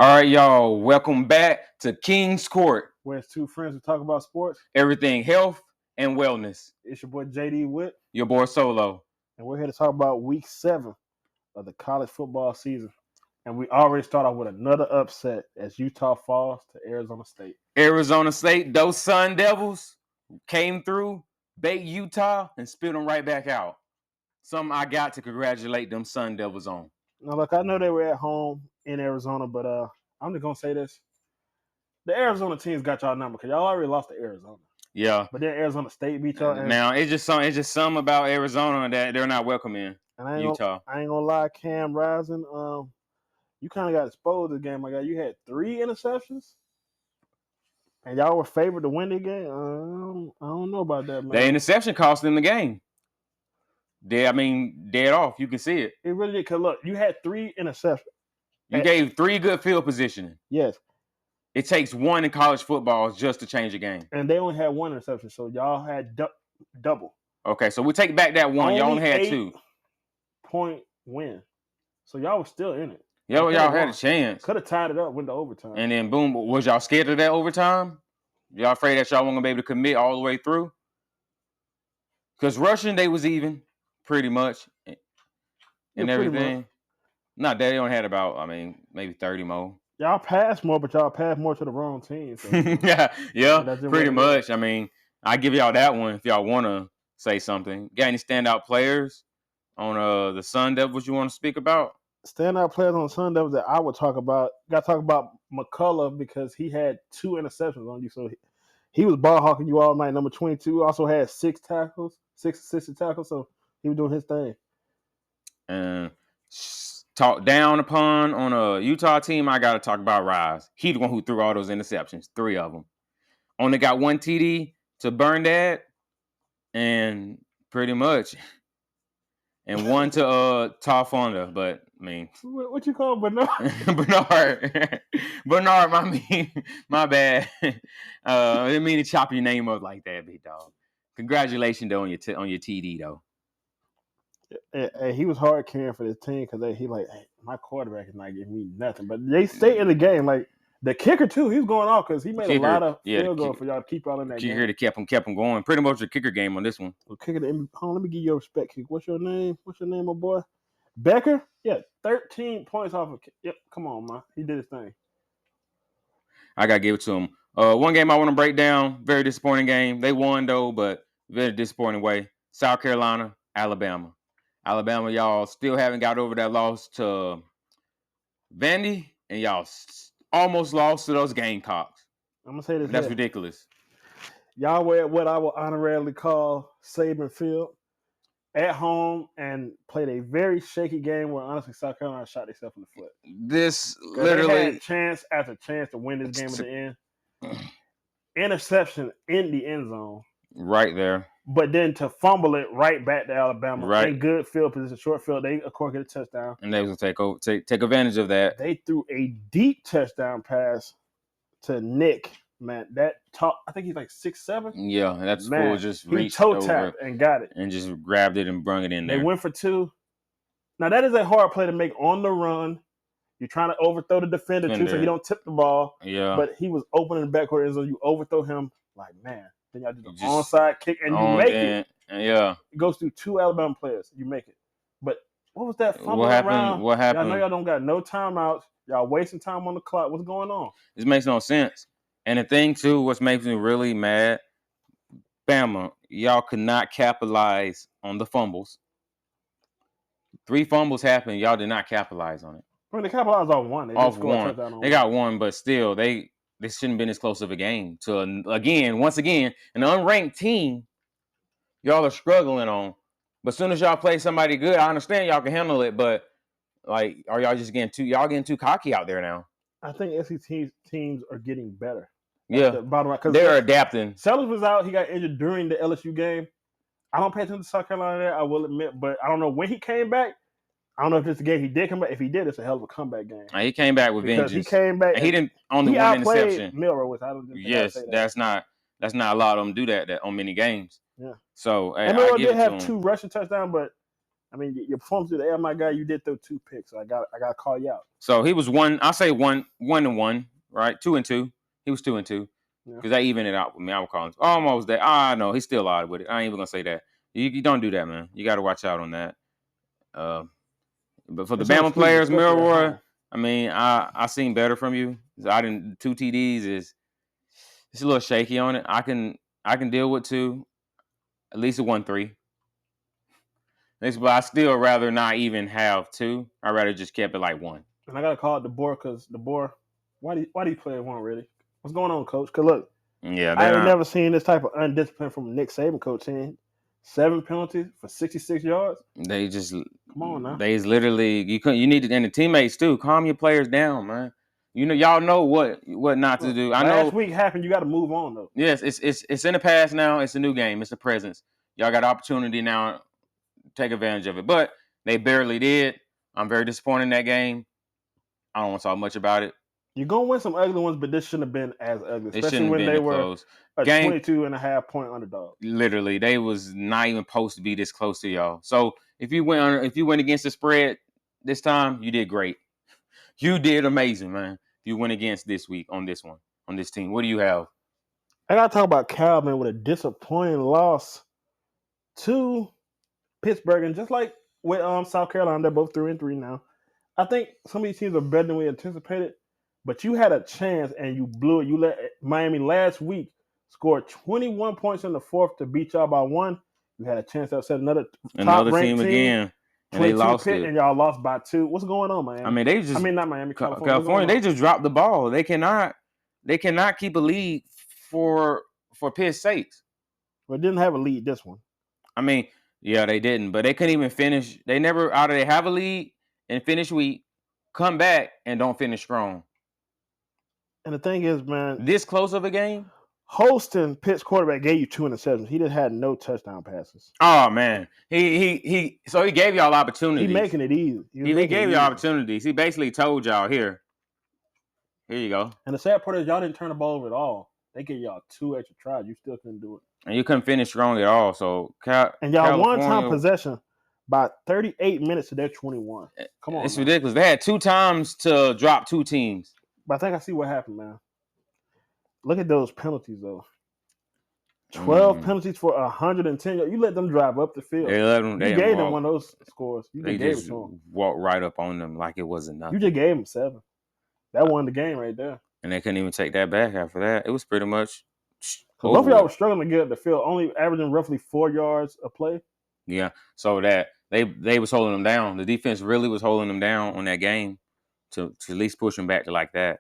All right, y'all. Welcome back to King's Court. Where it's two friends who talk about sports. Everything health and wellness. It's your boy JD Witt, Your boy Solo. and we're here to talk about Week 7 of the college football season. And we already start off with another upset as Utah falls to Arizona State. Arizona State, those Sun Devils came through, baked Utah, and spit them right back out. Something I got to congratulate them Sun Devils on. Now, look, I know they were at home in Arizona, but I'm just going to say this. The Arizona team's got y'all number because y'all already lost to Arizona. Yeah. But then Arizona State beat y'all. Now, it's just something about Arizona that they're not welcoming Utah. I ain't going to lie, Cam Rising, you kind of got exposed this game. My guy, you had 3 interceptions. And y'all were favored to win the game. I don't know about that, man. The interception cost them the game. Dead off. You can see it. It really did. Cause look, you had 3 interceptions. You gave 3 good field positioning. Yes. It takes 1 in college football just to change a game. And they only had 1 interception, so y'all had double. Okay, so we take back that 1. Y'all only had 2. Point win. So y'all were still in it. Y'all had a chance. Could have tied it up, went to overtime. And then boom, was y'all scared of that overtime? Y'all afraid that y'all weren't gonna be able to commit all the way through? Because rushing, they was even pretty much and everything. Much. Not that they only had about, maybe 30 more. Y'all passed more, but y'all passed more to the wrong team. So. yeah, pretty much. I give y'all that one if y'all want to say something. Got any standout players on the Sun Devils you want to speak about? Standout players on the Sun Devils that I would talk about. Got to talk about McCullough because he had 2 interceptions on you. So he was ball hawking you all night. Number 22 also had 6 assisted tackles. So he was doing his thing. And talk down upon on a Utah team, I got to talk about Rise. He the one who threw all those interceptions, 3 of them. Only got 1 TD to burn that, and pretty much, and 1 to Fonda. But what you call Bernard? Bernard. My bad. I didn't mean to chop your name up like that, big dog. Congratulations though on your TD though. He was hard carrying for this team because he my quarterback is not giving me nothing. But they stay in the game. Like the kicker too, he was going off because he made a lot of field goals for y'all to keep y'all in that game. Kicker that kept him going. Pretty much the kicker game on this one. Well, kicker, let me give you a respect kick. What's your name? My boy? Becker? Yeah, 13 points off of kick. Yep, come on, man. He did his thing. I gotta give it to him. One game I want to break down. Very disappointing game. They won though, but very disappointing way. South Carolina, Alabama. Alabama, y'all still haven't got over that loss to Vandy, and y'all almost lost to those Gamecocks. I'm going to say this. That's ridiculous. Y'all were at what I will honorarily call Saban Field at home and played a very shaky game where, honestly, South Carolina shot themselves in the foot. This literally... They had chance after chance to win this game at the end. Interception in the end zone. Right there. But then to fumble it right back to Alabama. Right. In good field position, short field. They, of course, get a touchdown. And they was going to take advantage of that. They threw a deep touchdown pass to Nick. Man, that top, I think he's like 6'7". Yeah, that's fool just reached toe tapped and got it. And just grabbed it and brung it in there. They went for 2. Now, that is a hard play to make on the run. You're trying to overthrow the defender too, so he don't tip the ball. Yeah. But he was open in the backcourt end zone. You overthrow him, like, man. Then y'all do the onside kick, and you make it. Yeah. It goes through 2 Alabama players. You make it. But what was that fumble around? What happened? Y'all know y'all don't got no timeouts. Y'all wasting time on the clock. What's going on? This makes no sense. And the thing, too, what makes me really mad, Bama, y'all could not capitalize on the fumbles. 3 fumbles happened. Y'all did not capitalize on it. Well, they capitalized on 1. They off 1. They got 1, but still, they shouldn't have been as close of a game. Once again, an unranked team, y'all are struggling on. But as soon as y'all play somebody good, I understand y'all can handle it, but, are y'all just getting too cocky out there now? I think SEC teams are getting better. Yeah, the bottom line, they're adapting. Sellers was out. He got injured during the LSU game. I don't pay attention to South Carolina there, I will admit, but I don't know when he came back. I don't know if this is the game he did come back. If he did, it's a hell of a comeback game. He came back with vengeance. He came back. And he didn't only one interception. Milroe, which I don't think yes, that's not a lot of them do that on many games. Yeah. So and Milroe did have 2 rushing touchdowns, but I mean, your performance today, oh my God, you did throw 2 picks. So I got to call you out. So he was one. I say 1-1, right? 2-2. He was 2-2 Yeah. because they evened it out with me. I would call him almost there. No, he's still out with it. I ain't even gonna say that. You don't do that, man. You got to watch out on that. But for the It's on Bama squeeze, players, especially at Milroy, home. I mean, I seen better from you. I didn't 2 TDs is it's a little shaky on it. I can deal with 2, at least a 1-3. But I still rather not even have 2. I'd rather just kept it like 1. And I got to call it DeBoer because DeBoer, why do you play 1 really? What's going on, coach? Because look, Yeah, I they're ain't not. never seen this type of undiscipline from Nick Saban coach. Seeing 7 penalties for 66 yards. They just Come on now. They literally you need to, and the teammates too. Calm your players down, man. You know, y'all know what not to do. I Last know. week happened. You got to move on though. Yes, it's in the past now. It's a new game. It's the presence. Y'all got opportunity now. Take advantage of it, but they barely did. I'm very disappointed in that game. I don't want to talk much about it. You're going to win some ugly ones, but this shouldn't have been as ugly, It especially shouldn't have when been they a were close a game. 22.5 point underdog. Literally, they was not even supposed to be this close to y'all. So if you went against the spread this time, you did great. You did amazing, man. If you went against this week on this team, what do you have? I got to talk about Cal, man, with a disappointing loss to Pittsburgh, and just like with South Carolina, they're both 3-3 now. I think some of these teams are better than we anticipated, but you had a chance and you blew it. You let Miami last week score 21 points in the fourth to beat y'all by 1. You had a chance to upset another top-ranked team again, and they lost Pitt, it. and y'all lost by 2. What's going on, Miami? I mean, they just not Miami, California. California. They just dropped the ball. They cannot keep a lead for Pitt's sakes. But didn't have a lead this one. I mean, yeah, they didn't, but they couldn't even finish. They never they have a lead and finish weak, come back and don't finish strong. And the thing is, man, this close of a game, Holston, Pitt's quarterback, gave you 2 interceptions. He had no touchdown passes. Oh man, so he gave y'all opportunities. He making it easy. He gave you opportunities. He basically told y'all here you go. And the sad part is y'all didn't turn the ball over at all. They gave y'all 2 extra tries. You still couldn't do it. And you couldn't finish strong at all. So and y'all one-time possession by 38 minutes to their 21. Come on, it's ridiculous. They had 2 times to drop 2 teams. But I think I see what happened, man. Look at those penalties, though. 12 penalties for 110. You let them drive up the field. They let them. You gave them one of those scores. They just walked right up on them like it wasn't nothing. You just gave them 7. That won the game right there. And they couldn't even take that back after that. It was pretty much. Both of y'all were struggling to get up the field, only averaging roughly 4 yards a play. Yeah, so that they was holding them down. The defense really was holding them down on that game to at least push them back to like that.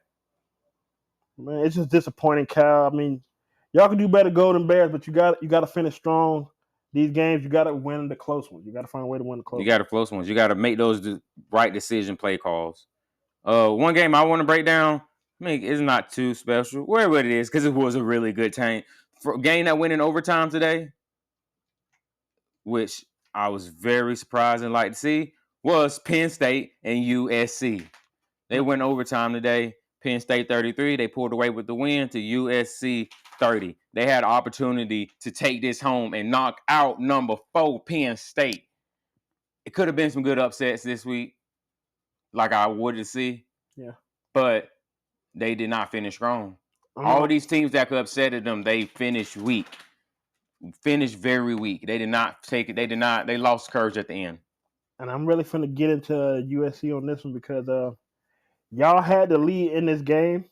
Man, it's just disappointing, Cal. I mean, y'all can do better, Golden Bears, but you got to finish strong. These games, you got to win the close ones. You got to find a way to win the close ones. You got to close ones. You got to make those right decision play calls. One game I want to break down, I mean, it's not too special, wherever it is, because it was a really good game that went in overtime today, which I was very surprised and like to see, was Penn State and USC. They went overtime today. Penn State 33. They pulled away with the win to USC 30. They had an opportunity to take this home and knock out number 4 Penn State. It could have been some good upsets this week, like I would to see. Yeah. But they did not finish strong. All these teams that could upset them, they finished weak. Finished very weak. They did not take it. They lost courage at the end. And I'm really finna get into USC on this one because y'all had the lead in this game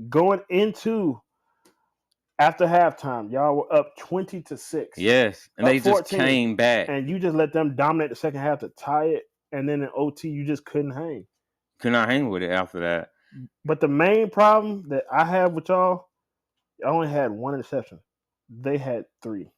going into after halftime. Y'all were up 20-6. Yes, and they just came back. And you just let them dominate the second half to tie it. And then in OT, you just couldn't hang. Could not hang with it after that. But the main problem that I have with y'all only had 1 interception. They had 3.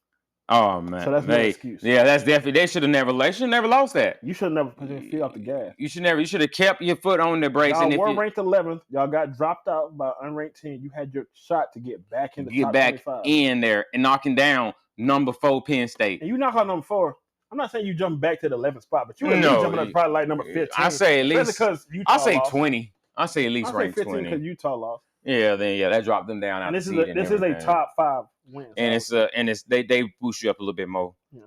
Oh man, so that's no excuse. Yeah, that's definitely. They should have never lost that. You should have never put your feet off the gas. You should have kept your foot on the brakes. Y'all were ranked 11th. Y'all got dropped out by an unranked team. You had your shot to get back in the top 25. In there and knocking down number 4 Penn State. And you knock out number 4. I'm not saying you jump back to the 11th spot, but you at least jumping up probably like number 15. I say at least because Utah I say lost. 20. I say at least ranked 20 because Utah lost. Yeah, that dropped them down. And this is a top 5 win. And they boost you up a little bit more. Yeah.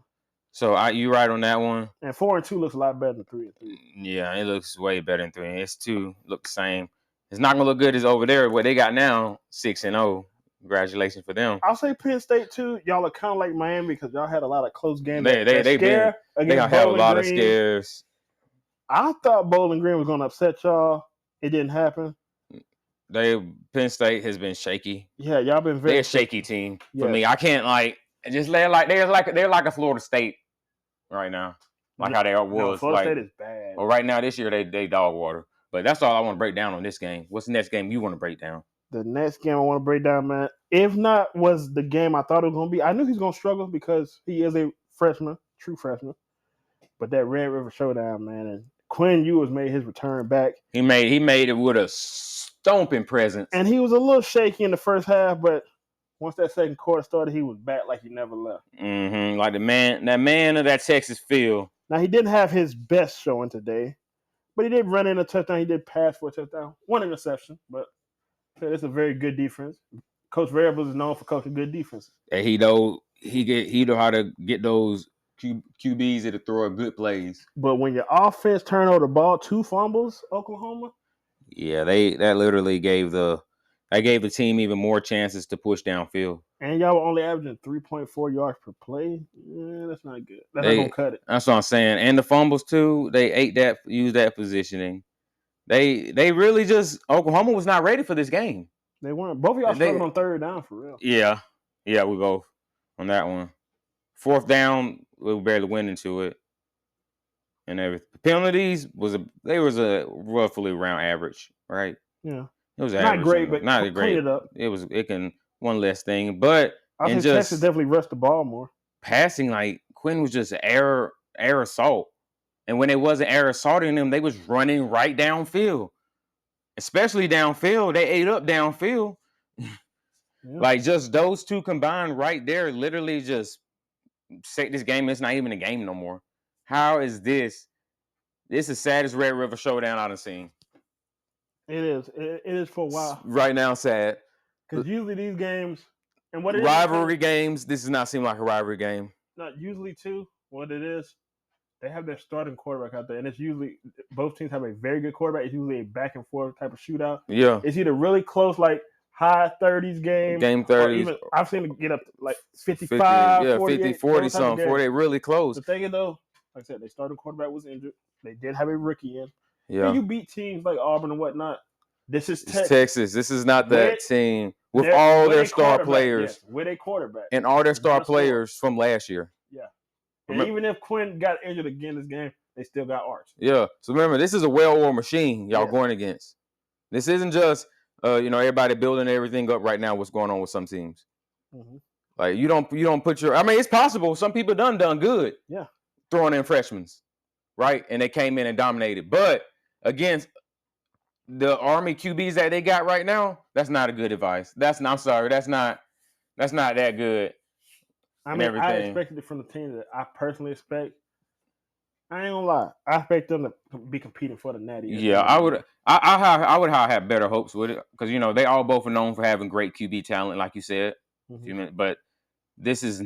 So you right on that one. And 4-2 looks a lot better than 3-3. Yeah, it looks way better than 3. It's 2 look the same. It's not gonna look good as over there. What they got now, 6-0. Congratulations for them. I'll say Penn State too. Y'all are kind of like Miami because y'all had a lot of close games. They Scare against have a Bowling lot Green. of scares. I thought Bowling Green was gonna upset y'all. It didn't happen. Penn State has been shaky. Yeah, y'all been very. They're a shaky team for Yes. me. I can't they're like a Florida State right now, like how they was. No, Florida State is bad. Well, right now this year they dog water. But that's all I want to break down on this game. What's the next game you want to break down? The next game I want to break down, man, if not was the game I thought it was going to be. I knew he's going to struggle because he is a freshman, true freshman. But that Red River Showdown, man, and Quinn Ewers made his return back. He made it with a stomping presence. And he was a little shaky in the first half, but once that second quarter started, he was back like he never left. Mm-hmm. Like that man of that Texas field. Now, he didn't have his best showing today, but he did run in a touchdown. He did pass for a touchdown. One interception, but it's a very good defense. Coach Variables is known for coaching good defenses. And he know how to get those QBs to throw good plays. But when your offense turned over the ball, 2 fumbles, Oklahoma. Yeah, that literally gave the team even more chances to push downfield. And y'all were only averaging 3.4 yards per play. Yeah, that's not good. That's not gonna cut it. That's what I'm saying. And the fumbles too. They used that positioning. They really just Oklahoma was not ready for this game. They weren't. Both of y'all struggled on third down for real. Yeah, we both on that one. Fourth down, we were barely went into it, and everything. Penalties was a roughly around average, right? Yeah, it was not average, great, but not great. Clean it up. It can one less thing, but I think Texas definitely rushed the ball more. Passing, like Quinn was just air assault. And when it wasn't air assaulting them, they was running right downfield. Especially downfield. They ate up downfield. Yeah. Like just those two combined right there literally just say this game is not even a game no more. How is this? This is the saddest Red River Showdown I've seen. It is. It is for a while. Right now, sad. Because usually these games and what rivalry games, this does not seem like a rivalry game. Not usually too. What it is, they have their starting quarterback out there, and it's usually both teams have a very good quarterback. It's usually a back and forth type of shootout. Yeah, it's either really close, like high 30s game 30s. I've seen it get up to like 55, 50, 40 something. 40, really close. The thing is, though, like I said, their starting quarterback was injured. They did have a rookie in. Yeah, and you beat teams like Auburn and whatnot. This is Texas. This is not that team with all their star players. Yes, with a quarterback. And all their star players from last year. Yeah. And even if Quinn got injured again this game, they still got Arch. Yeah. So remember, this is a well-oiled machine y'all going against. This isn't just everybody building everything up right now. What's going on with some teams? Mm-hmm. Like you don't put your. I mean, it's possible. Some people done good. Yeah. Throwing in freshmen, right? And they came in and dominated. But against the Army QBs that they got right now, that's not a good advice. That's not that good. I mean, I expected it from the team that I personally expect. I ain't gonna lie. I expect them to be competing for the Natty. Yeah, I would. I would have better hopes with it because they all both are known for having great QB talent, like you said. Mm-hmm. But this is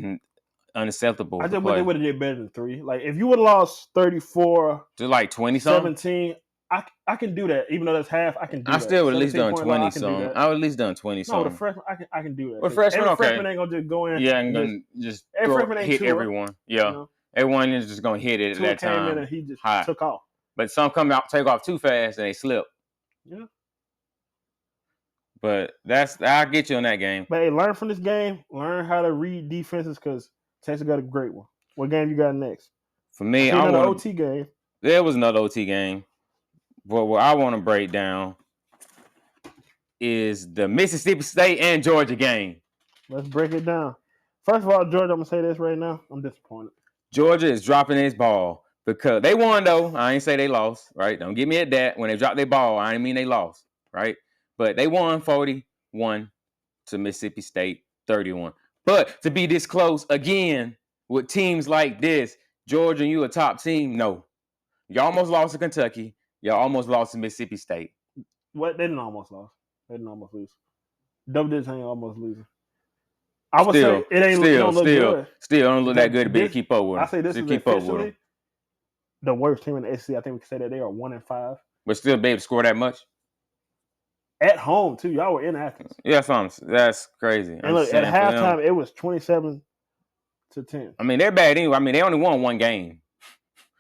unacceptable. I just wish they would have did better than 3. Like if you would have lost 34 to like 20 17. I can do that, even though that's half. I can do that. I still would at least done 20 something. I would at least done 20 something. No, with a freshman, I can do that. With freshman, every freshman ain't gonna just go in. Yeah, and just hit everyone. Yeah, everyone is just gonna hit it at that time. Came in and he just took off. But some take off too fast and they slip. Yeah. But I'll get you on that game. But hey, learn from this game. Learn how to read defenses because Texas got a great one. What game you got next? For me, another OT game. There was another OT game. But what I want to break down is the Mississippi State and Georgia game. Let's break it down. First of all, Georgia, I'm going to say this right now. I'm disappointed. Georgia is dropping his ball because they won, though. I ain't say they lost, right? Don't get me at that. When they dropped their ball, I didn't mean they lost, right? But they won 41 to Mississippi State 31. But to be this close again with teams like this, Georgia, you a top team? No. You almost lost to Kentucky. Y'all almost lost to Mississippi State. What? They didn't almost lose. They didn't almost lose. Double digits ain't almost losing. I would say it ain't. It don't look good. Still don't look that good to be to keep up with I them. say this Still is keep up with them. officially the worst team in the SEC. I think we can say that they are 1-5. But still be able to score that much at home too. Y'all were in Athens. Yeah, that's crazy. And look, at halftime it was 27-10. I mean, they're bad anyway. I mean, they only won one game.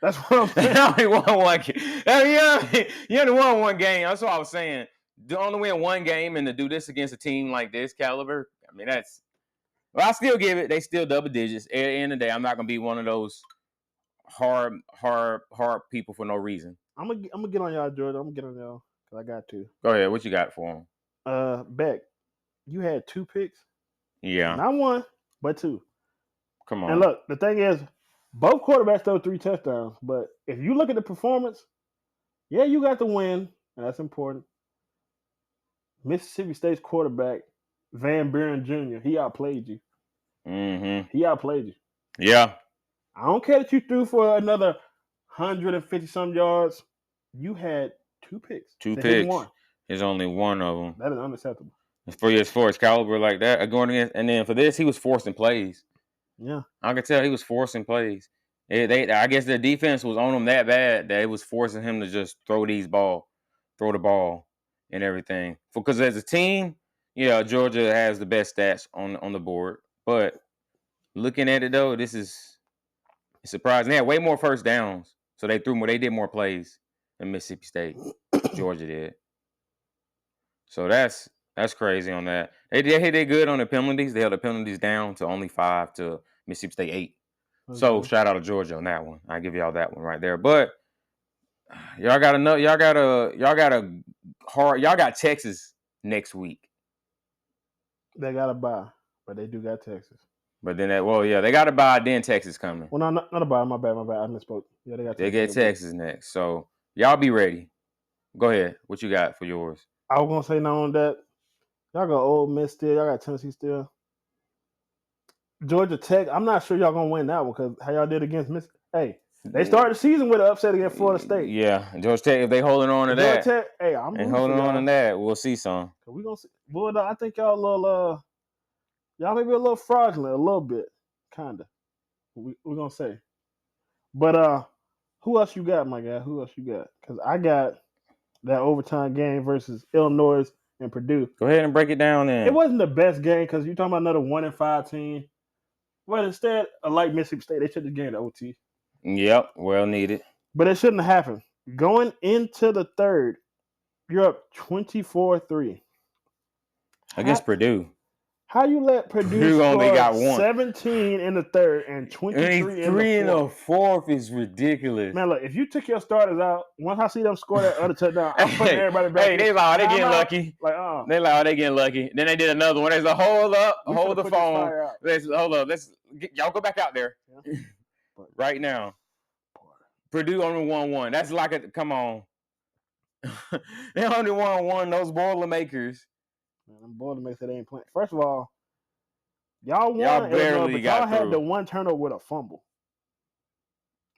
That's what I'm saying. They only won one game. You only won one game. That's what I was saying. To only win one game and to do this against a team like this caliber, I mean, that's. Well, I still give it. They still double digits. At the end of the day, I'm not gonna be one of those hard people for no reason. I'm gonna get on y'all, Georgia. I'm gonna get on y'all because I got to. Go ahead. What you got for them? Beck, you had 2 picks. Yeah. Not 1, but 2. Come on. And look, the thing is, both quarterbacks throw 3 touchdowns. But if you look at the performance, yeah, you got the win, and that's important. Mississippi State's quarterback, Van Buren Jr., he outplayed you. Mm-hmm. He outplayed you. Yeah. I don't care that you threw for another 150-some yards. You had 2 picks. 2 picks. There's only one of them. That is unacceptable. As far as caliber like that, going against, and then for this, he was forcing plays. Yeah. I could tell he was forcing plays. I guess their defense was on him that bad that it was forcing him to just throw the ball and everything. Because as a team, yeah, Georgia has the best stats on the board. But looking at it though, this is surprising. They had way more first downs, so they did more plays than Mississippi State. Georgia did. So that's crazy on that. They did good on the penalties. They held the penalties down to only 5 to Mississippi State 8. Okay. So shout out to Georgia on that one. I give y'all that one right there. But y'all got Texas next week. They got a bye, but they do got Texas. But then they got a bye. Then Texas coming. Well, not a bye. My bad. I misspoke. Yeah, they get Texas next. So y'all be ready. Go ahead. What you got for yours? I was gonna say now on that. Y'all got Ole Miss still. Y'all got Tennessee still. Georgia Tech. I'm not sure y'all gonna win that one because how y'all did against Miss. Hey, they started the season with an upset against Florida State. Yeah, Georgia Tech. If they holding on to that, Tech, hey, I'm holding on to that. We'll see some. We gonna see. Well, I think y'all y'all may be a little fraudulent, a little bit, kinda. We're gonna say. But who else you got, my guy? Who else you got? Because I got that overtime game versus Illinois and Purdue. Go ahead and break it down then. It wasn't the best game because you're talking about another 1-5 team. But instead, like Mississippi State, they should have gained the OT. Yep, well needed. But it shouldn't have happened. Going into the third, you're up 24-3. Against Purdue. How you let Purdue score only got 17 in the third and 23 in the fourth is ridiculous. Man, look, if you took your starters out, once I see them score that other touchdown, I'm putting everybody back. Hey, they getting lucky. They getting lucky. Then they did another one. They said, hold the phone. Hold up. Y'all go back out there. Yeah. Right now. Purdue only won 1. That's like come on. They only won 1. Those Boilermakers. Man, them Boilermakers that ain't playing. First of all, y'all won, but y'all had the one turnover with a fumble.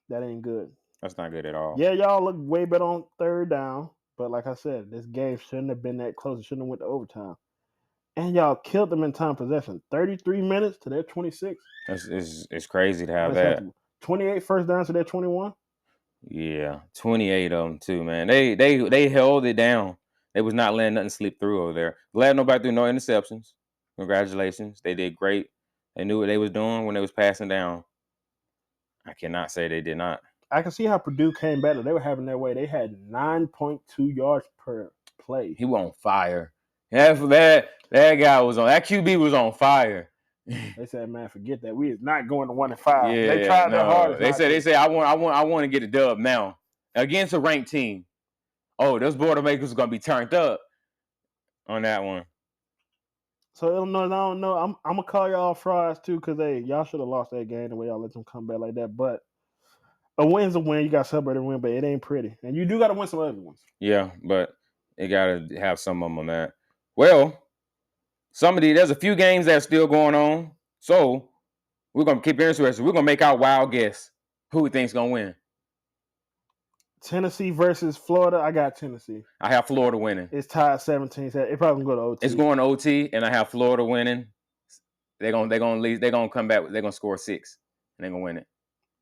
That ain't good. That's not good at all. Yeah, y'all look way better on third down, but like I said, this game shouldn't have been that close. It shouldn't have went to overtime. And y'all killed them in time possession. 33 minutes to their 26. It's crazy to have that. 28 first downs to their 21. Yeah, 28 of them too, man. They held it down. They was not letting nothing slip through over there. Glad nobody threw no interceptions. Congratulations. They did great. They knew what they was doing when they was passing down. I cannot say they did not. I can see how Purdue came back. They were having their way. They had 9.2 yards per play. He was on fire. That guy was on. That QB was on fire. They said, "Man, forget that. We is not going to 1-5." Yeah, they tried their hardest. They said, I want to get a dub now against a ranked team. Oh, those Boilermakers are gonna be turned up on that one. So Illinois, I don't know. I'm gonna call y'all frauds too, because y'all should have lost that game the way y'all let them come back like that. But a win's a win. You got to celebrate a win, but it ain't pretty, and you do got to win some other ones. Yeah, but you got to have some of them on that. Well, there's a few games that's still going on, so we're gonna keep it interesting. We're gonna make our wild guess who we think's gonna win. Tennessee versus Florida. I got Tennessee. I have Florida winning. It's tied 17. It probably gonna go to OT. It's going to OT, and I have Florida winning They're gonna leave. They're gonna come back. They're gonna score 6, and they're gonna win it.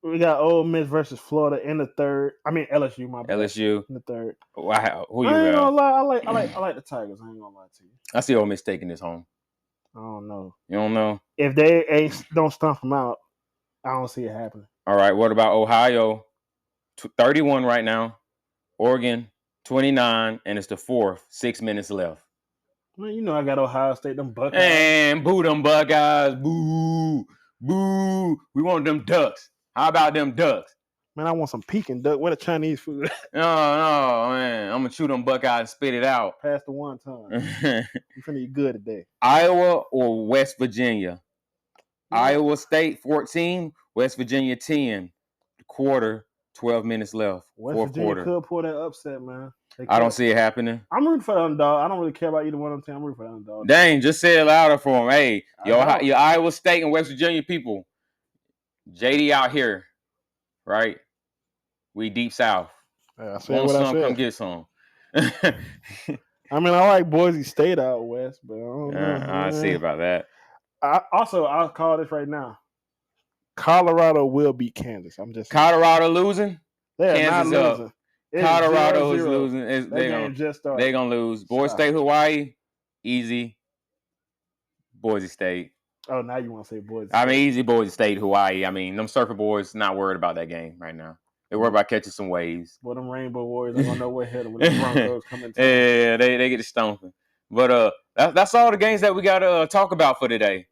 We got Ole Miss versus Florida in the third. I mean LSU, my bad. LSU In the third. Wow, who I you ain't got? gonna lie. I like the Tigers. I ain't gonna lie to you. I see Ole Miss taking this home. I don't know. You don't know? If they don't stomp them out, I don't see it happening. All right. What about Ohio? 31 right now. Oregon 29, and it's the fourth. 6 minutes left. Man, you know I got Ohio State, them Buckeyes. And boo them Buckeyes. Boo. Boo. We want them Ducks. How about them Ducks? Man, I want some Peking duck. What a Chinese food. No, man. I'm going to chew them Buckeyes and spit it out. Pass the one time. You finna eat good today. Iowa or West Virginia? Yeah. Iowa State 14, West Virginia 10. Quarter, 12 minutes left. West Fourth Virginia quarter. could pull that upset, man. I don't see it happening. I'm rooting for the underdog. I don't really care about either one of them teams. I'm rooting for the underdog. Dang, just say it louder for them. Hey, your Iowa State and West Virginia people. JD out here, right? We deep south. Yeah, I said what I said. Come get some. I mean, I like Boise State out west, but I don't know. I see about that. I'll call this right now. Colorado will beat Kansas. I'm just Colorado losing. They're Kansas not losing. Colorado is losing. They're gonna lose. Boise State, Hawaii, easy. Boise State. Oh, now you want to say Boise State. I mean, easy Boise State, Hawaii. I mean, them Surfer boys not worried about that game right now. They're worried about catching some waves. Well, them Rainbow Warriors ain't gonna know what hit them when the Broncos come in. Yeah, they get it stomping. But that's all the games that we got to talk about for today.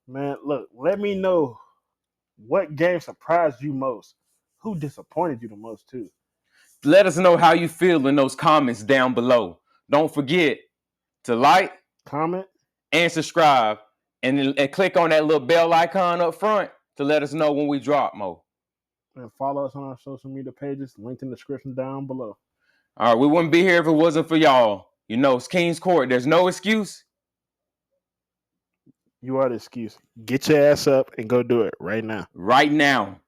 Man, look, let me know what game surprised you most. Who disappointed you the most too? Let us know how you feel in those comments down below. Don't forget to like, comment, and subscribe, and click on that little bell icon up front to let us know when we drop more. And follow us on our social media pages, linked in the description down below. All right, we wouldn't be here if it wasn't for y'all. You know, it's King's Court. There's no excuse. You are the excuse. Get your ass up and go do it right now. Right now.